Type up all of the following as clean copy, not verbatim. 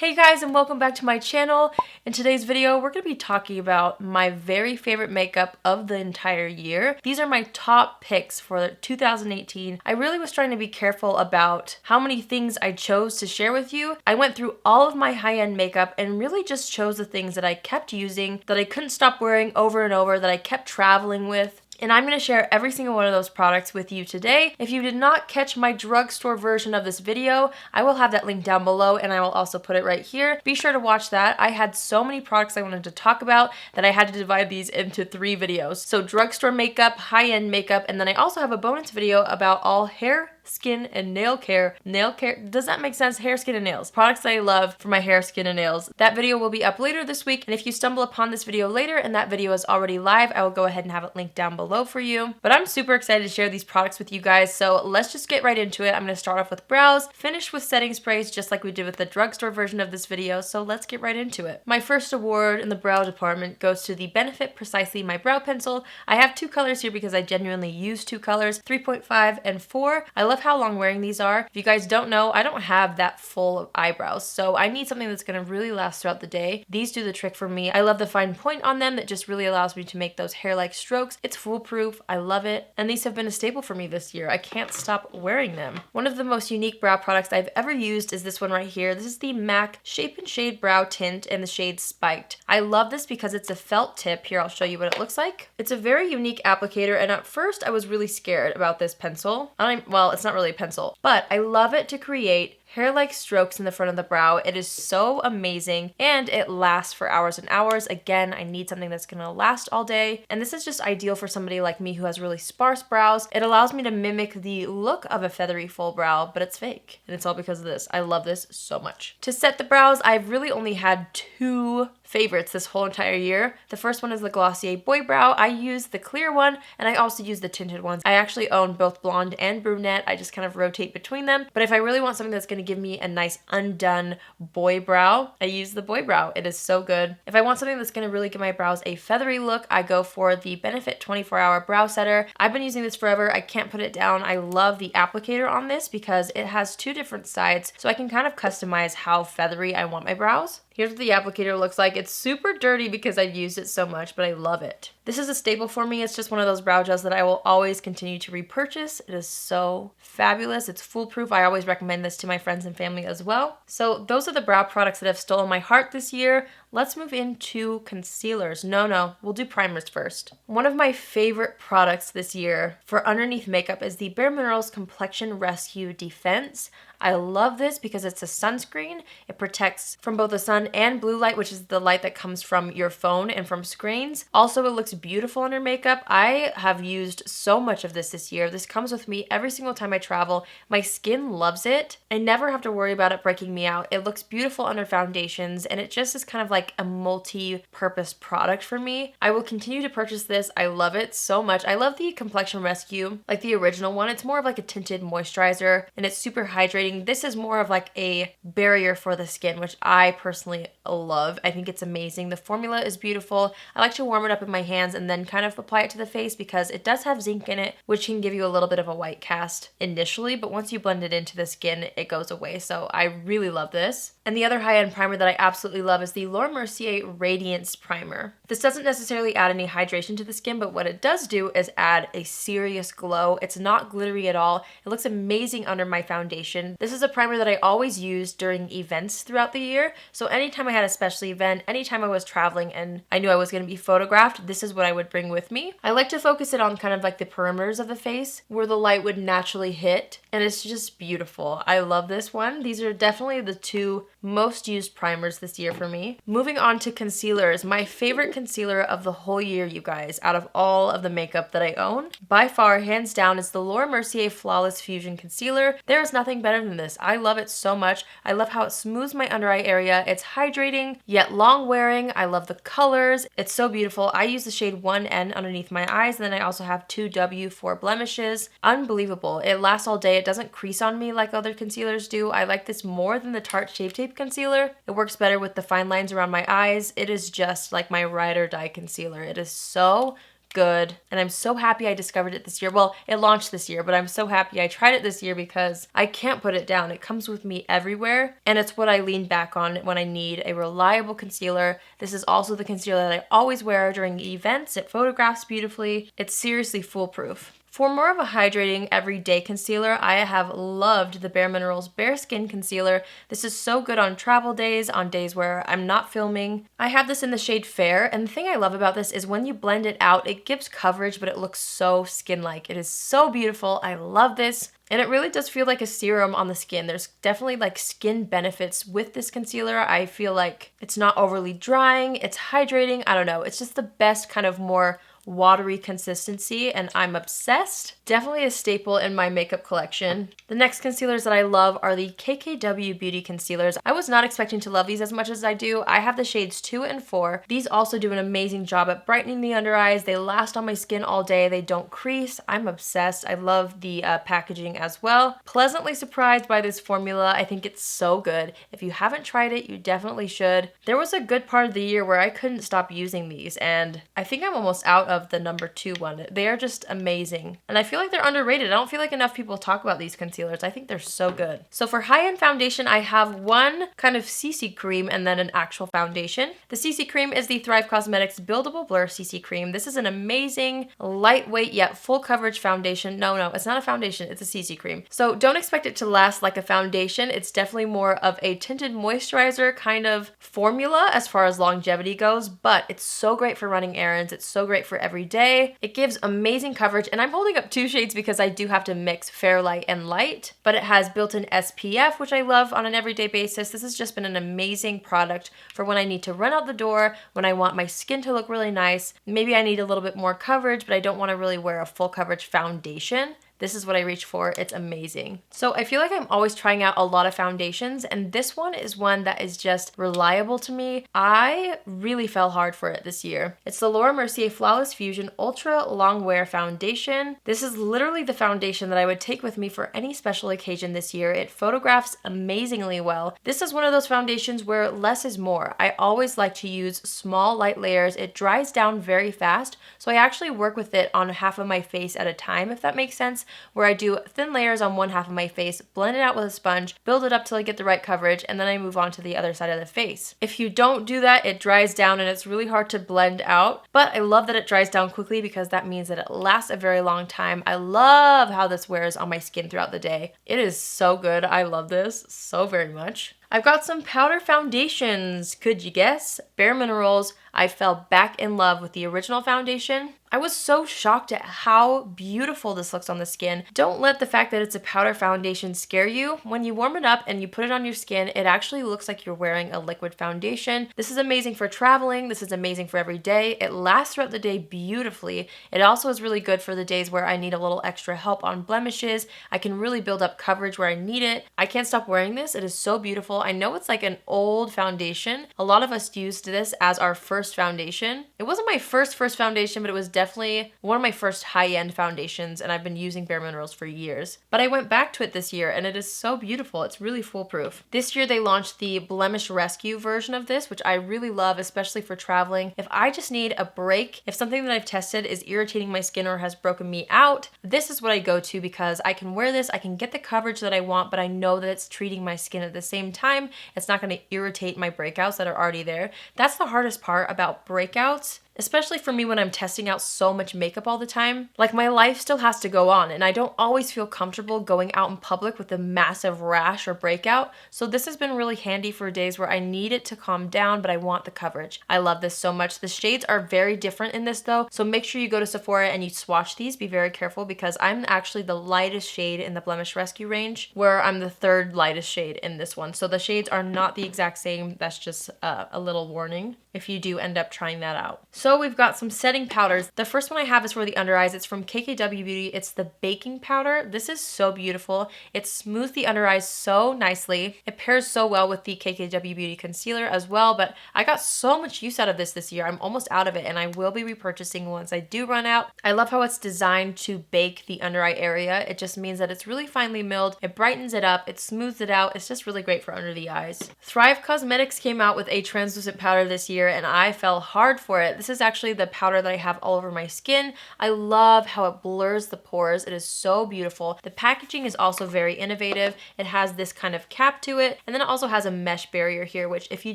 Hey guys, and welcome back to my channel. In today's video, we're going to be talking about my very favorite makeup of the entire year. These are my top picks for 2018. I really was trying to be careful about how many things I chose to share with you. I went through all of my high-end makeup and really just chose the things that I kept using, that I couldn't stop wearing over and over, that I kept traveling with. And I'm going to share every single one of those products with you today. If you did not catch my drugstore version of this video, I will have that link down below and I will also put it right here. Be sure to watch that. I had so many products I wanted to talk about that I had to divide these into 3 videos. So drugstore makeup, high-end makeup, and then I also have a bonus video about all hair, skin, and nail care. Nail care, does that make sense? Hair, skin, and nails. Products that I love for my hair, skin, and nails. That video will be up later this week, and if you stumble upon this video later and that video is already live, I will go ahead and have it linked down below for you. But I'm super excited to share these products with you guys, so let's just get right into it. I'm going to start off with brows, finish with setting sprays just like we did with the drugstore version of this video, so let's get right into it. My first award in the brow department goes to the Benefit Precisely My Brow Pencil. I have 2 colors here because I genuinely use 2 colors, 3.5 and 4. I love how long wearing these are. If you guys don't know, I don't have that full of eyebrows, so I need something that's going to really last throughout the day. These do the trick for me. I love the fine point on them that just really allows me to make those hair-like strokes. It's foolproof. I love it. And these have been a staple for me this year. I can't stop wearing them. One of the most unique brow products I've ever used is this one right here. This is the MAC Shape and Shade Brow Tint in the shade Spiked. I love this because it's a felt tip. Here, I'll show you what it looks like. It's a very unique applicator, and at first I was really scared about this pencil. Well, it's not really a pencil, but I love it to create hair-like strokes in the front of the brow. It is so amazing and it lasts for hours and hours. Again, I need something that's gonna last all day, and this is just ideal for somebody like me who has really sparse brows. It allows me to mimic the look of a feathery full brow, but it's fake, and it's all because of this. I love this so much. To set the brows, I've really only had 2 favorites this whole entire year. The first one is the Glossier Boy Brow. I use the clear one and I also use the tinted ones. I actually own both blonde and brunette. I just kind of rotate between them. But if I really want something that's going to give me a nice undone boy brow, I use the Boy Brow. It is so good. If I want something that's going to really give my brows a feathery look, I go for the Benefit 24-Hour Brow Setter. I've been using this forever. I can't put it down. I love the applicator on this because it has 2 different sides, so I can kind of customize how feathery I want my brows. Here's what the applicator looks like. It's super dirty because I've used it so much, but I love it. This is a staple for me. It's just one of those brow gels that I will always continue to repurchase. It is so fabulous. It's foolproof. I always recommend this to my friends and family as well. So those are the brow products that have stolen my heart this year. Let's move into concealers. No, we'll do primers first. One of my favorite products this year for underneath makeup is the Bare Minerals Complexion Rescue Defense. I love this because it's a sunscreen. It protects from both the sun and blue light, which is the light that comes from your phone and from screens. Also, it looks beautiful under makeup. I have used so much of this year. This comes with me every single time I travel. My skin loves it. I never have to worry about it breaking me out. It looks beautiful under foundations, and it just is kind of like a multi-purpose product for me. I will continue to purchase this. I love it so much. I love the Complexion Rescue, like the original one. It's more of like a tinted moisturizer, and it's super hydrating. This is more of like a barrier for the skin, which I personally love. I think it's amazing. The formula is beautiful. I like to warm it up in my hands and then kind of apply it to the face because it does have zinc in it, which can give you a little bit of a white cast initially, but once you blend it into the skin, it goes away. So I really love this. And the other high-end primer that I absolutely love is the Laura Mercier Radiance Primer. This doesn't necessarily add any hydration to the skin, but what it does do is add a serious glow. It's not glittery at all. It looks amazing under my foundation. This is a primer that I always use during events throughout the year. So anytime I had a special event, anytime I was traveling and I knew I was going to be photographed, this is what I would bring with me. I like to focus it on kind of like the perimeters of the face where the light would naturally hit, and it's just beautiful. I love this one. These are definitely the 2 most used primers this year for me. Moving on to concealers. My favorite concealer of the whole year, you guys, out of all of the makeup that I own, by far, hands down, is the Laura Mercier Flawless Fusion Concealer. There is nothing better than this. I love it so much. I love how it smooths my under eye area. It's hydrating, yet long wearing. I love the colors. It's so beautiful. I use the shade 1N underneath my eyes, and then I also have 2W for blemishes. Unbelievable. It lasts all day. It doesn't crease on me like other concealers do. I like this more than the Tarte Shape Tape concealer. It works better with the fine lines around my eyes. It is just like my ride or die concealer. It is so good, and I'm so happy I discovered it this year. Well, it launched this year, but I'm so happy I tried it this year because I can't put it down. It comes with me everywhere, and it's what I lean back on when I need a reliable concealer. This is also the concealer that I always wear during events. It photographs beautifully. It's seriously foolproof. For more of a hydrating everyday concealer, I have loved the Bare Minerals Bare Skin Concealer. This is so good on travel days, on days where I'm not filming. I have this in the shade Fair, and the thing I love about this is when you blend it out, it gives coverage, but it looks so skin-like. It is so beautiful. I love this. And it really does feel like a serum on the skin. There's definitely like skin benefits with this concealer. I feel like it's not overly drying, it's hydrating, I don't know. It's just the best kind of more watery consistency, and I'm obsessed. Definitely a staple in my makeup collection. The next concealers that I love are the KKW Beauty Concealers. I was not expecting to love these as much as I do. I have the shades 2 and 4. These also do an amazing job at brightening the under eyes. They last on my skin all day. They don't crease. I'm obsessed. I love the packaging as well. Pleasantly surprised by this formula. I think it's so good. If you haven't tried it, you definitely should. There was a good part of the year where I couldn't stop using these, and I think I'm almost out of the number 2 one. They are just amazing, and I feel like they're underrated. I don't feel like enough people talk about these concealers. I think they're so good. So for high-end foundation, I have one kind of CC cream and then an actual foundation. The CC cream is the Thrive Cosmetics Buildable Blur CC cream. This is an amazing, lightweight yet full coverage foundation. No, it's not a foundation, it's a CC cream. So don't expect it to last like a foundation. It's definitely more of a tinted moisturizer kind of formula as far as longevity goes, but it's so great for running errands. It's so great for every day. It gives amazing coverage, and I'm holding up 2 shades because I do have to mix fair light and light, but it has built-in SPF, which I love on an everyday basis. This has just been an amazing product for when I need to run out the door, when I want my skin to look really nice. Maybe I need a little bit more coverage, but I don't want to really wear a full coverage foundation. This is what I reach for. It's amazing. So I feel like I'm always trying out a lot of foundations, and this one is one that is just reliable to me. I really fell hard for it this year. It's the Laura Mercier Flawless Fusion Ultra Long Wear Foundation. This is literally the foundation that I would take with me for any special occasion this year. It photographs amazingly well. This is one of those foundations where less is more. I always like to use small light layers. It dries down very fast, so I actually work with it on half of my face at a time, if that makes sense, where I do thin layers on one half of my face, blend it out with a sponge, build it up till I get the right coverage, and then I move on to the other side of the face. If you don't do that, it dries down and it's really hard to blend out, but I love that it dries down quickly because that means that it lasts a very long time. I love how this wears on my skin throughout the day. It is so good. I love this so very much. I've got some powder foundations. Could you guess? Bare Minerals. I fell back in love with the original foundation. I was so shocked at how beautiful this looks on the skin. Don't let the fact that it's a powder foundation scare you. When you warm it up and you put it on your skin, it actually looks like you're wearing a liquid foundation. This is amazing for traveling. This is amazing for every day. It lasts throughout the day beautifully. It also is really good for the days where I need a little extra help on blemishes. I can really build up coverage where I need it. I can't stop wearing this. It is so beautiful. I know it's like an old foundation. A lot of us used this as our first foundation. It wasn't my first foundation, but it was definitely one of my first high-end foundations, and I've been using Bare Minerals for years. But I went back to it this year, and it is so beautiful. It's really foolproof. This year they launched the Blemish Rescue version of this, which I really love, especially for traveling. If I just need a break, if something that I've tested is irritating my skin or has broken me out, this is what I go to because I can wear this, I can get the coverage that I want, but I know that it's treating my skin at the same time. It's not going to irritate my breakouts that are already there. That's the hardest part about breakouts, especially for me when I'm testing out so much makeup all the time. Like, my life still has to go on, and I don't always feel comfortable going out in public with a massive rash or breakout. So this has been really handy for days where I need it to calm down, but I want the coverage. I love this so much. The shades are very different in this though, so make sure you go to Sephora and you swatch these. Be very careful because I'm actually the lightest shade in the Blemish Rescue range, where I'm the 3rd lightest shade in this one. So the shades are not the exact same. That's just a little warning if you do end up trying that out. So we've got some setting powders. The first one I have is for the under eyes. It's from KKW Beauty. It's the baking powder. This is so beautiful. It smooths the under eyes so nicely. It pairs so well with the KKW Beauty concealer as well, but I got so much use out of this year. I'm almost out of it, and I will be repurchasing once I do run out. I love how it's designed to bake the under eye area. It just means that it's really finely milled. It brightens it up. It smooths it out. It's just really great for under the eyes. Thrive Cosmetics came out with a translucent powder this year. year and I fell hard for it. This is actually the powder that I have all over my skin. I love how it blurs the pores. It is so beautiful. The packaging is also very innovative. It has this kind of cap to it, and then it also has a mesh barrier here, which if you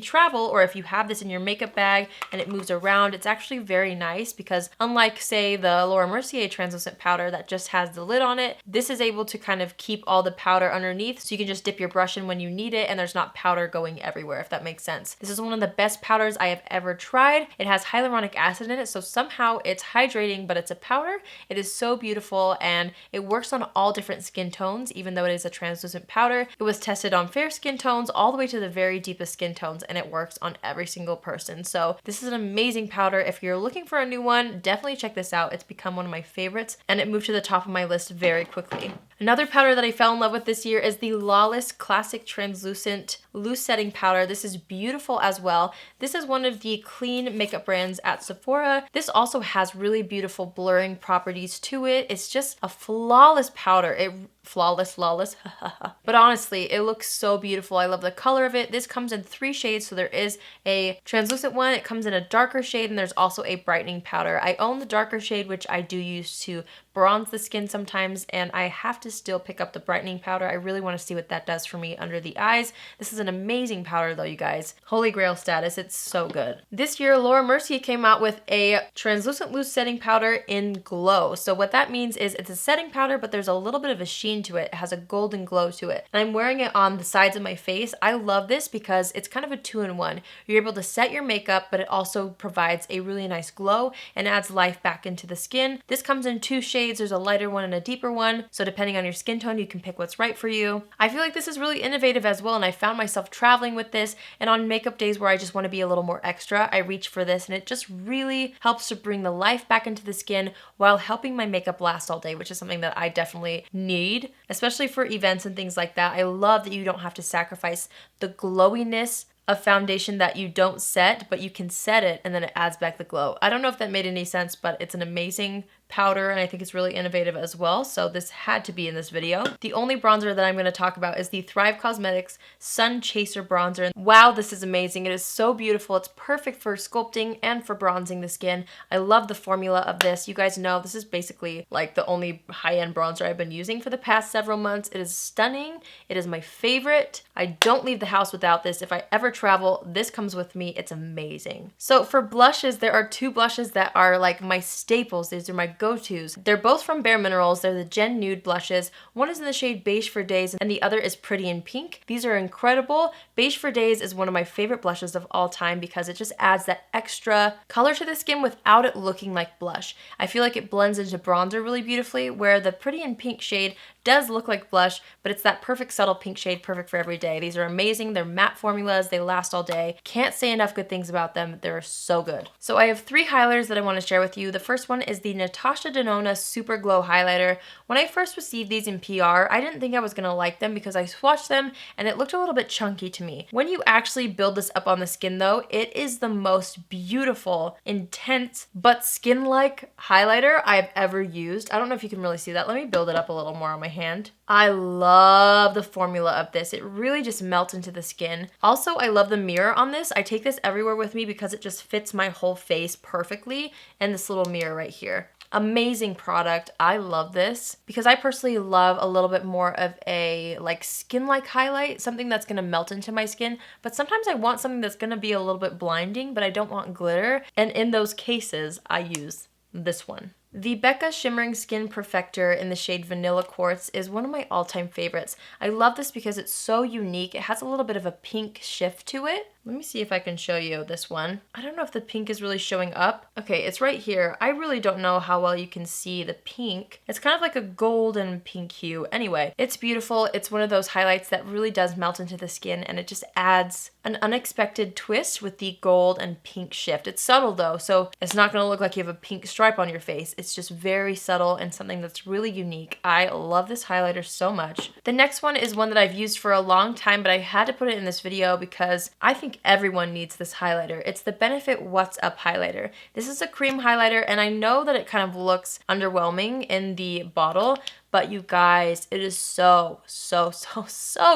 travel or if you have this in your makeup bag and it moves around, it's actually very nice because unlike say the Laura Mercier translucent powder that just has the lid on it, this is able to kind of keep all the powder underneath, so you can just dip your brush in when you need it and there's not powder going everywhere, if that makes sense. This is one of the best powders I have ever tried. It has hyaluronic acid in it, so somehow it's hydrating, but it's a powder. It is so beautiful and it works on all different skin tones, even though it is a translucent powder. It was tested on fair skin tones all the way to the very deepest skin tones, and it works on every single person. So this is an amazing powder. If you're looking for a new one, definitely check this out. It's become one of my favorites and it moved to the top of my list very quickly. Another powder that I fell in love with this year is the Lawless Classic Translucent Loose Setting Powder. This is beautiful as well. This is one of the clean makeup brands at Sephora. This also has really beautiful blurring properties to it. It's just a flawless powder. Flawless. But honestly, it looks so beautiful. I love the color of it. This comes in 3 shades, so there is a translucent one, it comes in a darker shade, and there's also a brightening powder. I own the darker shade, which I do use to bronze the skin sometimes, and I have to still pick up the brightening powder. I really want to see what that does for me under the eyes. This is an amazing powder though, you guys. Holy grail status, it's so good. This year, Laura Mercier came out with a translucent loose setting powder in Glow. So what that means is it's a setting powder, but there's a little bit of a sheen to it. It has a golden glow to it. And I'm wearing it on the sides of my face. I love this because it's kind of a 2-in-1. You're able to set your makeup, but it also provides a really nice glow and adds life back into the skin. This comes in 2 shades. There's a lighter one and a deeper one. So depending on your skin tone, you can pick what's right for you. I feel like this is really innovative as well, and I found myself traveling with this, and on makeup days where I just want to be a little more extra, I reach for this, and it just really helps to bring the life back into the skin while helping my makeup last all day, which is something that I definitely need, especially for events and things like that. I love that you don't have to sacrifice the glowiness of foundation that you don't set, but you can set it and then it adds back the glow. I don't know if that made any sense, but it's an amazing powder and I think it's really innovative as well, so this had to be in this video. The only bronzer that I'm going to talk about is the Thrive Cosmetics Sun Chaser Bronzer. Wow, this is amazing. It is so beautiful. It's perfect for sculpting and for bronzing the skin. I love the formula of this. You guys know this is basically like the only high-end bronzer I've been using for the past several months. It is stunning. It is my favorite. I don't leave the house without this. If I ever travel, this comes with me. It's amazing. So for blushes, there are 2 blushes that are like my staples. These are my go-tos. They're both from Bare Minerals. They're the Gen Nude blushes. One is in the shade Beige for Days and the other is Pretty in Pink. These are incredible. Beige for Days is one of my favorite blushes of all time because it just adds that extra color to the skin without it looking like blush. I feel like it blends into bronzer really beautifully, where the Pretty in Pink shade does look like blush, but it's that perfect subtle pink shade, perfect for every day. These are amazing. They're matte formulas. They last all day. Can't say enough good things about them. They're so good. So I have 3 highlighters that I want to share with you. The first one is the Natasha Denona Super Glow Highlighter. When I first received these in PR, I didn't think I was going to like them because I swatched them and it looked a little bit chunky to me. When you actually build this up on the skin though, it is the most beautiful, intense, but skin-like highlighter I've ever used. I don't know if you can really see that. Let me build it up a little more on my hand. I love the formula of this. It really just melts into the skin. Also, I love the mirror on this. I take this everywhere with me because it just fits my whole face perfectly, and this little mirror right here. Amazing product. I love this because I personally love a little bit more of a like skin-like highlight, something that's going to melt into my skin, but sometimes I want something that's going to be a little bit blinding, but I don't want glitter, and in those cases I use this one. The Becca Shimmering Skin Perfector in the shade Vanilla Quartz is one of my all-time favorites. I love this because it's so unique. It has a little bit of a pink shift to it. Let me see if I can show you this one. I don't know if the pink is really showing up. Okay, it's right here. I really don't know how well you can see the pink. It's kind of like a golden pink hue. Anyway, it's beautiful. It's one of those highlights that really does melt into the skin, and it just adds an unexpected twist with the gold and pink shift. It's subtle though, so it's not gonna look like you have a pink stripe on your face. It's just very subtle and something that's really unique. I love this highlighter so much. The next one is one that I've used for a long time, but I had to put it in this video because I think everyone needs this highlighter. It's the Benefit What's Up highlighter. This is a cream highlighter, and I know that it kind of looks underwhelming in the bottle, but you guys, it is so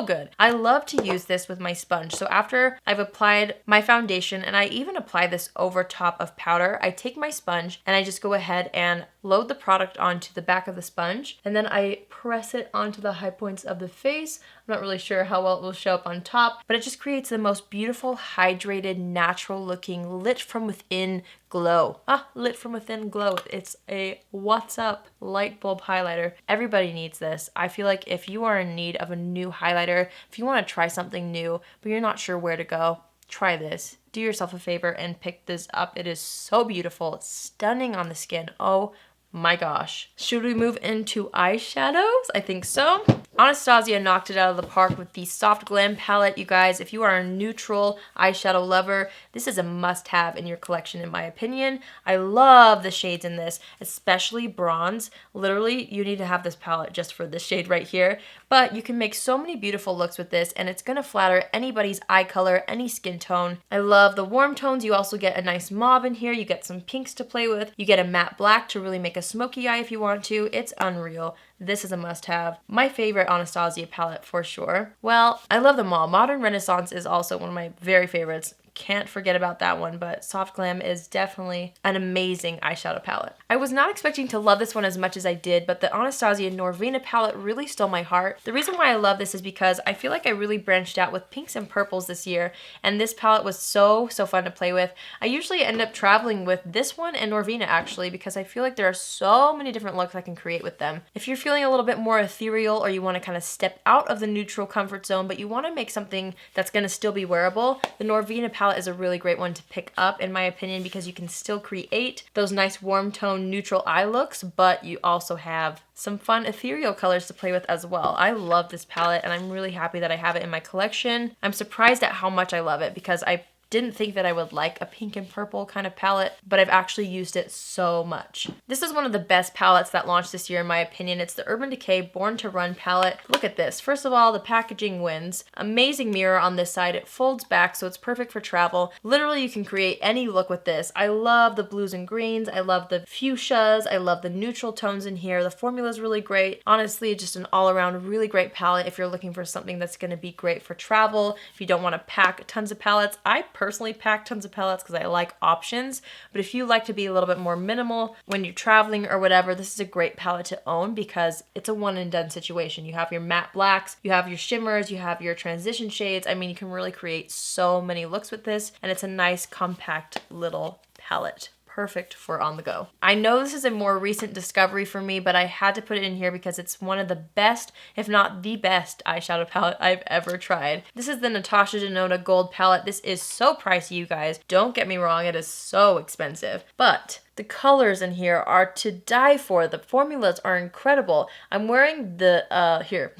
good. I love to use this with my sponge. So after I've applied my foundation, and I even apply this over top of powder, I take my sponge and I just go ahead and load the product onto the back of the sponge, and then I press it onto the high points of the face. I'm not really sure how well it will show up on top, but it just creates the most beautiful, hydrated, natural looking, lit from within glow. Lit from within glow. It's a what's up light bulb highlighter. Everybody needs this. I feel like if you are in need of a new highlighter, if you want to try something new, but you're not sure where to go, try this. Do yourself a favor and pick this up. It is so beautiful. It's stunning on the skin. Oh my gosh. Should we move into eyeshadows? I think so. Anastasia knocked it out of the park with the Soft Glam palette. You guys, if you are a neutral eyeshadow lover, this is a must-have in your collection in my opinion. I love the shades in this, especially bronze. Literally, you need to have this palette just for this shade right here. But you can make so many beautiful looks with this, and it's gonna flatter anybody's eye color, any skin tone. I love the warm tones. You also get a nice mauve in here. You get some pinks to play with. You get a matte black to really make a smoky eye if you want to. It's unreal. This is a must-have. My favorite Anastasia palette for sure. Well, I love them all. Modern Renaissance is also one of my very favorites. Can't forget about that one, but Soft Glam is definitely an amazing eyeshadow palette. I was not expecting to love this one as much as I did, but the Anastasia Norvina palette really stole my heart. The reason why I love this is because I feel like I really branched out with pinks and purples this year, and this palette was so fun to play with. I usually end up traveling with this one and Norvina actually, because I feel like there are so many different looks I can create with them. If you're feeling a little bit more ethereal, or you want to kind of step out of the neutral comfort zone, but you want to make something that's going to still be wearable, the Norvina palette is a really great one to pick up in my opinion, because you can still create those nice warm tone neutral eye looks, but you also have some fun ethereal colors to play with as well. I love this palette, and I'm really happy that I have it in my collection. I'm surprised at how much I love it, because I didn't think that I would like a pink and purple kind of palette, but I've actually used it so much. This is one of the best palettes that launched this year in my opinion. It's the Urban Decay Born to Run palette. Look at this. First of all, the packaging wins. Amazing mirror on this side. It folds back, so it's perfect for travel. Literally, you can create any look with this. I love the blues and greens. I love the fuchsias. I love the neutral tones in here. The formula is really great. Honestly, just an all-around really great palette if you're looking for something that's going to be great for travel. If you don't want to pack tons of palettes, I personally pack tons of palettes because I like options, but if you like to be a little bit more minimal when you're traveling or whatever, this is a great palette to own because it's a one and done situation. You have your matte blacks, you have your shimmers, you have your transition shades. I mean, you can really create so many looks with this, and it's a nice compact little palette. Perfect for on the go. I know this is a more recent discovery for me, but I had to put it in here because it's one of the best, if not the best, eyeshadow palette I've ever tried. This is the Natasha Denona Gold palette. This is so pricey, you guys. Don't get me wrong, it is so expensive, but the colors in here are to die for. The formulas are incredible. I'm wearing the, here.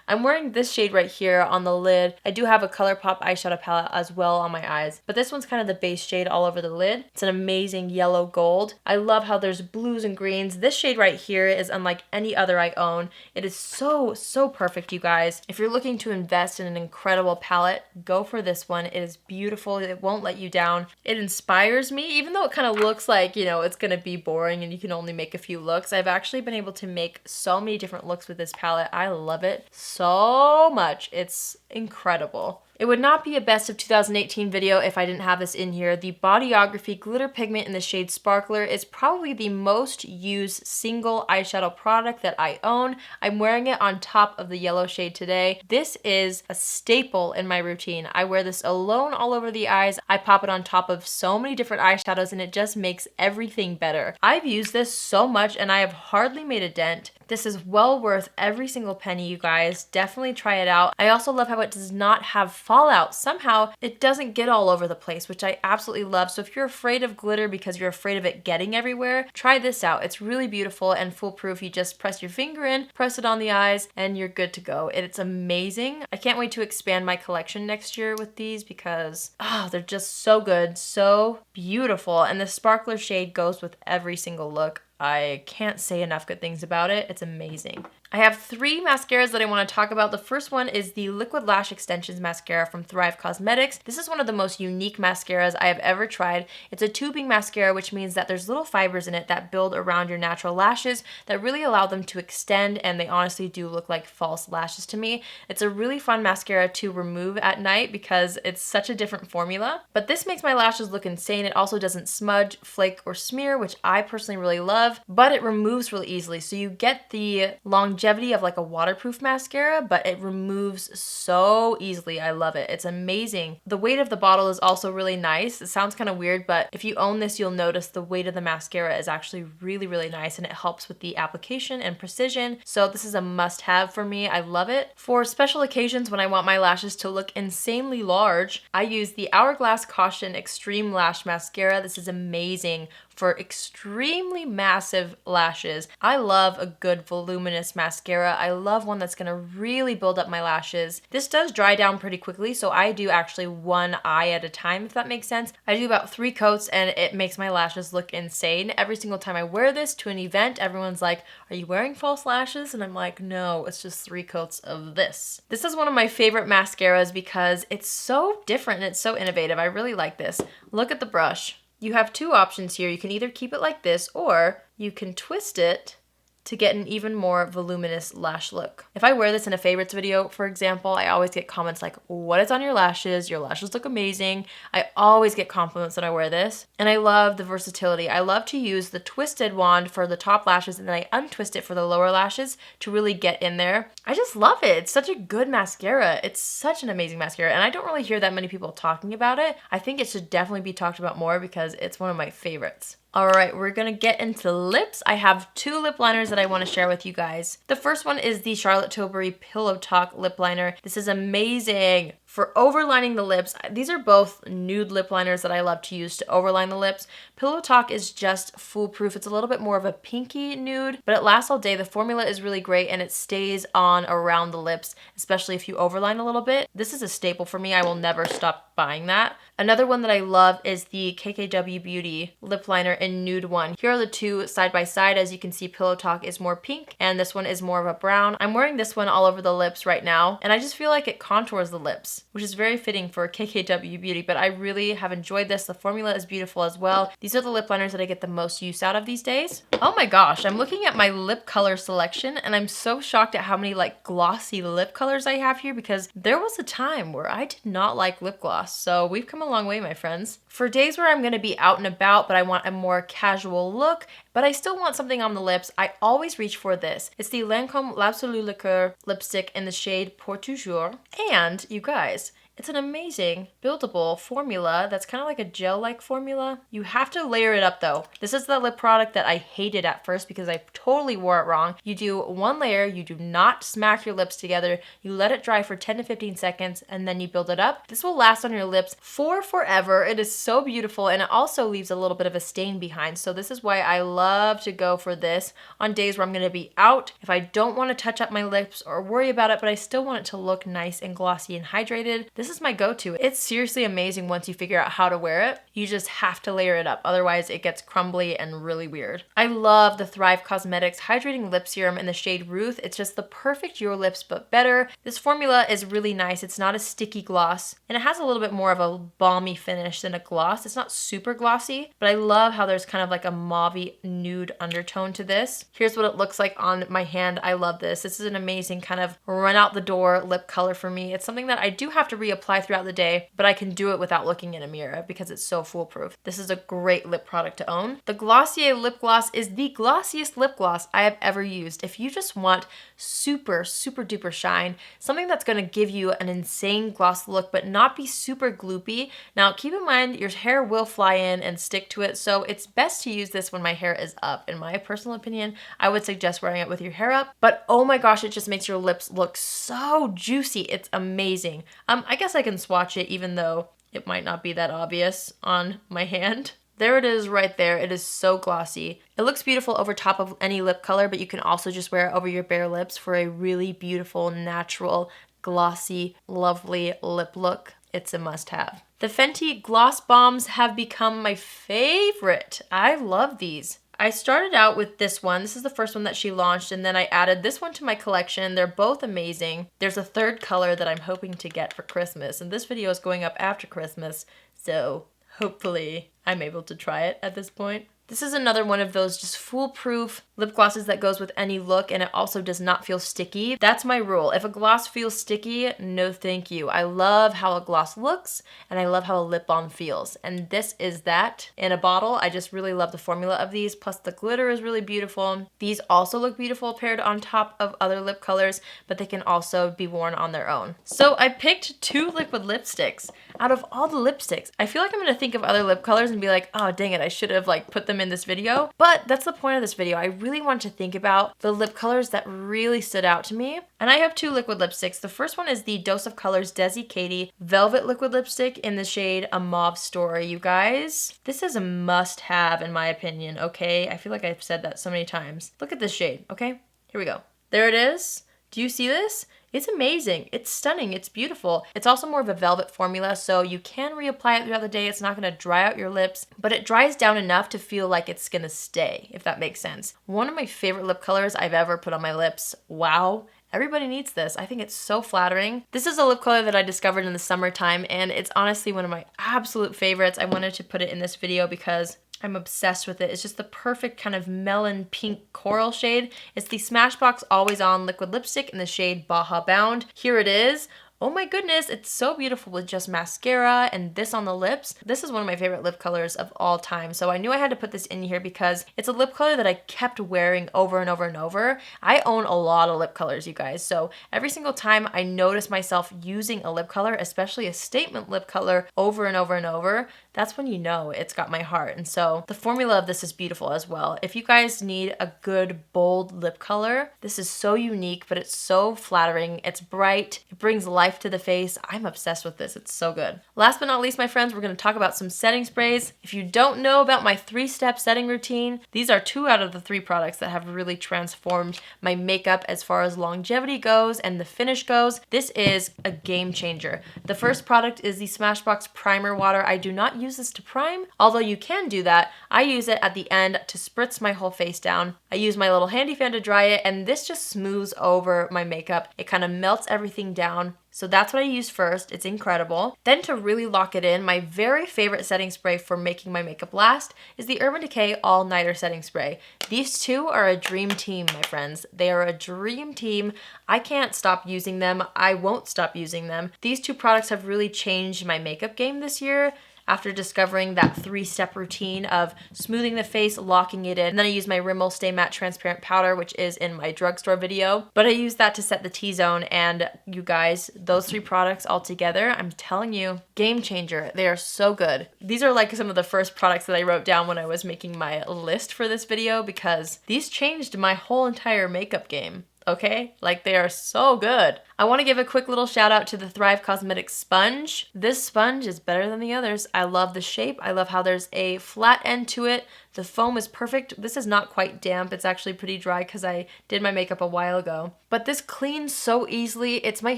I'm wearing this shade right here on the lid. I do have a ColourPop eyeshadow palette as well on my eyes, but this one's kind of the base shade all over the lid. It's an amazing yellow gold. I love how there's blues and greens. This shade right here is unlike any other I own. It is so perfect, you guys. If you're looking to invest in an incredible palette, go for this one. It is beautiful. It won't let you down. It inspires me, even though it kind of looks like, you know, it's gonna be boring and you can only make a few looks. I've actually been able to make so many different looks with this palette. I love it so much. It's incredible. It would not be a best of 2018 video if I didn't have this in here. The Bodyography Glitter Pigment in the shade Sparkler is probably the most used single eyeshadow product that I own. I'm wearing it on top of the yellow shade today. This is a staple in my routine. I wear this alone all over the eyes. I pop it on top of so many different eyeshadows and it just makes everything better. I've used this so much and I have hardly made a dent. This is well worth every single penny, you guys. Definitely try it out. I also love how it does not have fallout. Somehow it doesn't get all over the place, which I absolutely love. So if you're afraid of glitter because you're afraid of it getting everywhere, try this out. It's really beautiful and foolproof. You just press your finger in, press it on the eyes, and you're good to go. It's amazing. I can't wait to expand my collection next year with these because, oh, they're just so good, so beautiful. And the Sparkler shade goes with every single look. I can't say enough good things about it. It's amazing. I have 3 mascaras that I want to talk about. The first one is the Liquid Lash Extensions Mascara from Thrive Cosmetics. This is one of the most unique mascaras I have ever tried. It's a tubing mascara, which means that there's little fibers in it that build around your natural lashes that really allow them to extend, and they honestly do look like false lashes to me. It's a really fun mascara to remove at night because it's such a different formula. But this makes my lashes look insane. It also doesn't smudge, flake, or smear, which I personally really love, but it removes really easily. So you get the longevity of like a waterproof mascara, but it removes so easily. I love it. It's amazing. The weight of the bottle is also really nice. It sounds kind of weird, but if you own this, you'll notice the weight of the mascara is actually really, really nice, and it helps with the application and precision. So this is a must-have for me. I love it. For special occasions when I want my lashes to look insanely large, I use the Hourglass Caution Extreme Lash Mascara. This is amazing for extremely massive lashes. I love a good voluminous mascara. I love one that's gonna really build up my lashes. This does dry down pretty quickly, so I do actually one eye at a time, if that makes sense. I do about 3 coats and it makes my lashes look insane. Every single time I wear this to an event, everyone's like, "Are you wearing false lashes?" And I'm like, "No, it's just 3 coats of this." This is one of my favorite mascaras because it's so different and it's so innovative. I really like this. Look at the brush. You have 2 options here. You can either keep it like this, or you can twist it to get an even more voluminous lash look. If I wear this in a favorites video, for example, I always get comments like, "What is on your lashes? Your lashes look amazing." I always get compliments when I wear this, and I love the versatility. I love to use the twisted wand for the top lashes, and then I untwist it for the lower lashes to really get in there. I just love it. It's such a good mascara. It's such an amazing mascara, and I don't really hear that many people talking about it. I think it should definitely be talked about more because it's one of my favorites. All right, we're gonna get into lips. I have 2 lip liners that I wanna share with you guys. The first one is the Charlotte Tilbury Pillow Talk lip liner. This is amazing for overlining the lips. These are both nude lip liners that I love to use to overline the lips. Pillow Talk is just foolproof. It's a little bit more of a pinky nude, but it lasts all day. The formula is really great and it stays on around the lips, especially if you overline a little bit. This is a staple for me. I will never stop buying that. Another one that I love is the KKW Beauty lip liner in nude 1. Here are the 2 side by side. As you can see, Pillow Talk is more pink and this one is more of a brown. I'm wearing this one all over the lips right now, and I just feel like it contours the lips, which is very fitting for KKW Beauty, but I really have enjoyed this. The formula is beautiful as well. These are the lip liners that I get the most use out of these days. Oh my gosh, I'm looking at my lip color selection and I'm so shocked at how many like glossy lip colors I have here, because there was a time where I did not like lip gloss. So we've come a long way, my friends. For days where I'm gonna be out and about, but I want a more casual look, but I still want something on the lips, I always reach for this. It's the Lancome L'Absolu Liqueur lipstick in the shade Pour Toujours. And you guys, it's an amazing buildable formula that's kind of like a gel-like formula. You have to layer it up though. This is the lip product that I hated at first because I totally wore it wrong. You do 1 layer, you do not smack your lips together, you let it dry for 10 to 15 seconds, and then you build it up. This will last on your lips for forever. It is so beautiful, and it also leaves a little bit of a stain behind. So this is why I love to go for this on days where I'm gonna be out. If I don't wanna touch up my lips or worry about it, but I still want it to look nice and glossy and hydrated, this is my go-to. It's seriously amazing once you figure out how to wear it. You just have to layer it up, otherwise it gets crumbly and really weird. I love the Thrive Cosmetics Hydrating Lip Serum in the shade Ruth. It's just the perfect Your Lips but better. This formula is really nice. It's not a sticky gloss, and it has a little bit more of a balmy finish than a gloss. It's not super glossy, but I love how there's kind of like a mauvey nude undertone to this. Here's what it looks like on my hand. I love this. This is an amazing kind of run out the door lip color for me. It's something that I do have to reapply throughout the day, but I can do it without looking in a mirror because it's so foolproof. This is a great lip product to own. The Glossier lip gloss is the glossiest lip gloss I have ever used. If you just want super duper shine, something that's going to give you an insane gloss look but not be super gloopy. Now keep in mind your hair will fly in and stick to it, so it's best to use this when my hair is up. In my personal opinion, I would suggest wearing it with your hair up, but oh my gosh, it just makes your lips look so juicy. It's amazing. I guess I can swatch it even though it might not be that obvious on my hand. There it is right there. It is so glossy. It looks beautiful over top of any lip color, but you can also just wear it over your bare lips for a really beautiful, natural, glossy, lovely lip look. It's a must-have. The Fenty Gloss Bombs have become my favorite. I love these. I started out with this one. This is the first one that she launched, and then I added this one to my collection. They're both amazing. There's a third color that I'm hoping to get for Christmas, and this video is going up after Christmas, so hopefully I'm able to try it at this point. This is another one of those just foolproof lip glosses that goes with any look, and it also does not feel sticky. That's my rule. If a gloss feels sticky, no thank you. I love how a gloss looks, and I love how a lip balm feels. And this is that in a bottle. I just really love the formula of these, plus the glitter is really beautiful. These also look beautiful paired on top of other lip colors, but they can also be worn on their own. So I picked 2 liquid lipsticks. Out of all the lipsticks, I feel like I'm gonna think of other lip colors and be like, oh dang it, I should have like put them in this video. But that's the point of this video. I really want to think about the lip colors that really stood out to me. And I have 2 liquid lipsticks. The first one is the Dose of Colors Desi Katie Velvet Liquid Lipstick in the shade A Mauve Story, you guys. This is a must-have in my opinion, okay? I feel like I've said that so many times. Look at this shade, okay? Here we go. There it is. Do you see this? It's amazing. It's stunning. It's beautiful. It's also more of a velvet formula, so you can reapply it throughout the day. It's not going to dry out your lips, but it dries down enough to feel like it's going to stay, if that makes sense. One of my favorite lip colors I've ever put on my lips. Wow. Everybody needs this. I think it's so flattering. This is a lip color that I discovered in the summertime, and it's honestly one of my absolute favorites. I wanted to put it in this video because I'm obsessed with it. It's just the perfect kind of melon pink coral shade. It's the Smashbox Always On liquid lipstick in the shade Baja Bound. Here it is. Oh my goodness, it's so beautiful with just mascara and this on the lips. This is one of my favorite lip colors of all time, so I knew I had to put this in here because it's a lip color that I kept wearing over and over and over. I own a lot of lip colors, you guys, so every single time I notice myself using a lip color, especially a statement lip color, over and over and over, that's when you know it's got my heart. And so the formula of this is beautiful as well. If you guys need a good, bold lip color, this is so unique, but it's so flattering. It's bright. It brings life to the face. I'm obsessed with this. It's so good. Last but not least, my friends, we're going to talk about some setting sprays. If you don't know about my 3-step setting routine, these are 2 out of the 3 products that have really transformed my makeup as far as longevity goes and the finish goes. This is a game changer. The first product is the Smashbox Primer Water. I do not use this to prime, although you can do that. I use it at the end to spritz my whole face down. I use my little handy fan to dry it, and this just smooths over my makeup. It kind of melts everything down. So that's what I use first. It's incredible. Then to really lock it in, my very favorite setting spray for making my makeup last is the Urban Decay All Nighter Setting Spray. These 2 are a dream team, my friends. They are a dream team. I can't stop using them. I won't stop using them. These 2 products have really changed my makeup game this year. After discovering that 3-step routine of smoothing the face, locking it in. And then I use my Rimmel Stay Matte Transparent Powder, which is in my drugstore video. But I use that to set the T-zone, and you guys, those 3 products all together, I'm telling you, game changer. They are so good. These are like some of the first products that I wrote down when I was making my list for this video because these changed my whole entire makeup game. Okay? Like, they are so good. I want to give a quick little shout out to the Thrive Cosmetics sponge. This sponge is better than the others. I love the shape. I love how there's a flat end to it. The foam is perfect. This is not quite damp. It's actually pretty dry because I did my makeup a while ago. But this cleans so easily. It's my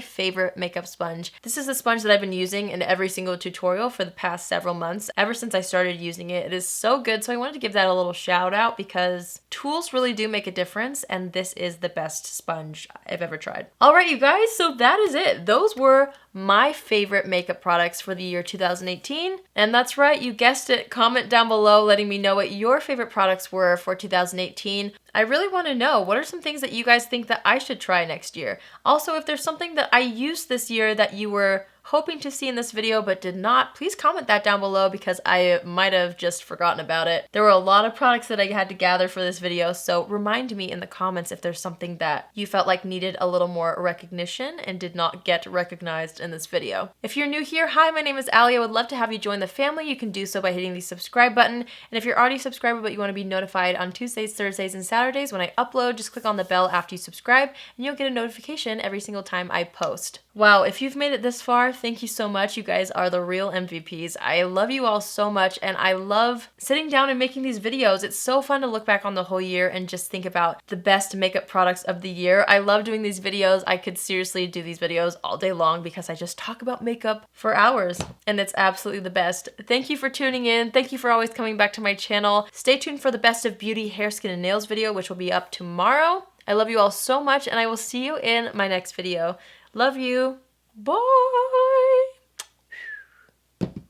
favorite makeup sponge. This is the sponge that I've been using in every single tutorial for the past several months. Ever since I started using it, it is so good. So I wanted to give that a little shout out because tools really do make a difference, and this is the best sponge I've ever tried. All right, you guys, so that is it. Those were my favorite makeup products for the year 2018. And that's right, you guessed it. Comment down below letting me know what your favorite products were for 2018. I really want to know, what are some things that you guys think that I should try next year? Also, if there's something that I used this year that you were hoping to see in this video but did not, please comment that down below because I might have just forgotten about it. There were a lot of products that I had to gather for this video, so remind me in the comments if there's something that you felt like needed a little more recognition and did not get recognized in this video. If you're new here, hi, my name is Allie. I would love to have you join the family. You can do so by hitting the subscribe button, and if you're already subscribed but you want to be notified on Tuesdays, Thursdays, and Saturdays when I upload, just click on the bell after you subscribe and you'll get a notification every single time I post. Wow, if you've made it this far, thank you so much. You guys are the real MVPs. I love you all so much, and I love sitting down and making these videos. It's so fun to look back on the whole year and just think about the best makeup products of the year. I love doing these videos. I could seriously do these videos all day long because I just talk about makeup for hours, and it's absolutely the best. Thank you for tuning in. Thank you for always coming back to my channel. Stay tuned for the best of beauty, hair, skin, and nails video, which will be up tomorrow. I love you all so much, and I will see you in my next video. Love you. Bye.